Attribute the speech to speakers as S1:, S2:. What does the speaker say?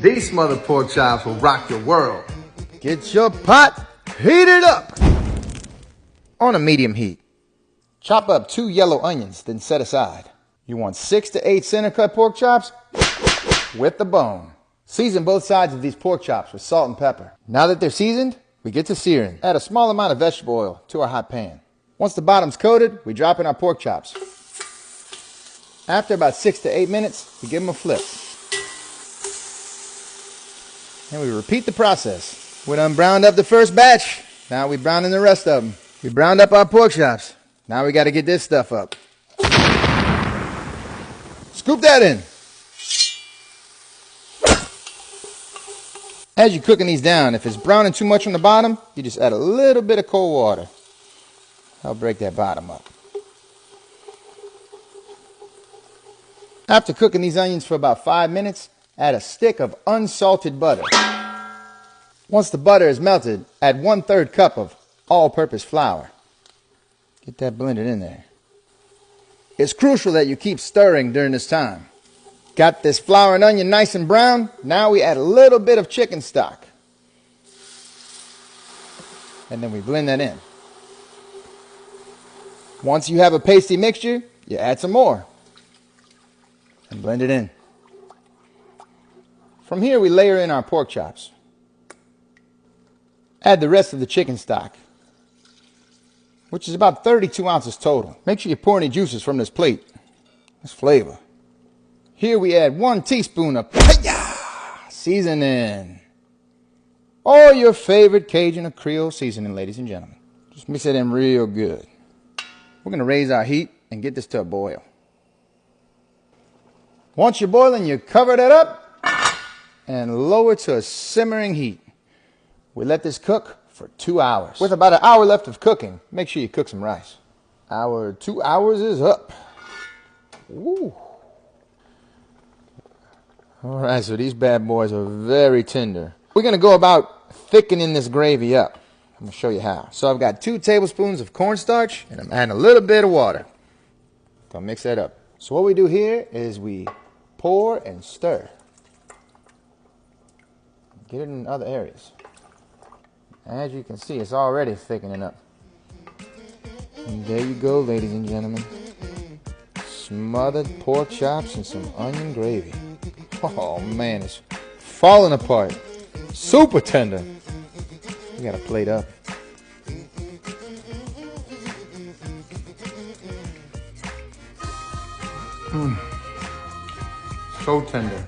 S1: These smothered pork chops will rock your world.
S2: Get your pot heated up on a medium heat. Chop up 2 yellow onions, then set aside. You want 6 to 8 center cut pork chops with the bone. Season both sides of these pork chops with salt and pepper. Now that they're seasoned, we get to searing. Add a small amount of vegetable oil to our hot pan. Once the bottom's coated, we drop in our pork chops. After about 6 to 8 minutes, we give them a flip. And we repeat the process. We done browned up the first batch. Now we browning the rest of them. We browned up our pork chops. Now we got to get this stuff up. Scoop that in. As you're cooking these down, if it's browning too much on the bottom, you just add a little bit of cold water. That'll break that bottom up. After cooking these onions for about 5 minutes, add a stick of unsalted butter. Once the butter is melted, add 1/3 cup of all-purpose flour. Get that blended in there. It's crucial that you keep stirring during this time. Got this flour and onion nice and brown. Now we add a little bit of chicken stock. And then we blend that in. Once you have a pasty mixture, you add some more. And blend it in. From here we layer in our pork chops. Add the rest of the chicken stock, which is about 32 ounces total. Make sure you pour any juices from this plate. That's flavor. Here we add 1 teaspoon of seasoning. Or your favorite Cajun or Creole seasoning, ladies and gentlemen. Just mix it in real good. We're going to raise our heat and get this to a boil. Once you're boiling, you cover that up and lower to a simmering heat. We let this cook for 2 hours. With about an hour left of cooking, make sure you cook some rice. Our 2 hours is up. Woo. All right, so these bad boys are very tender. We're going to go about thickening this gravy up. I'm going to show you how. So I've got 2 tablespoons of cornstarch, and I'm adding a little bit of water. Gonna mix that up. So what we do here is we pour and stir. Get it in other areas. As you can see, it's already thickening up. And there you go, ladies and gentlemen. Smothered pork chops and some onion gravy. Oh man, it's falling apart. Super tender. You gotta plate up. So tender.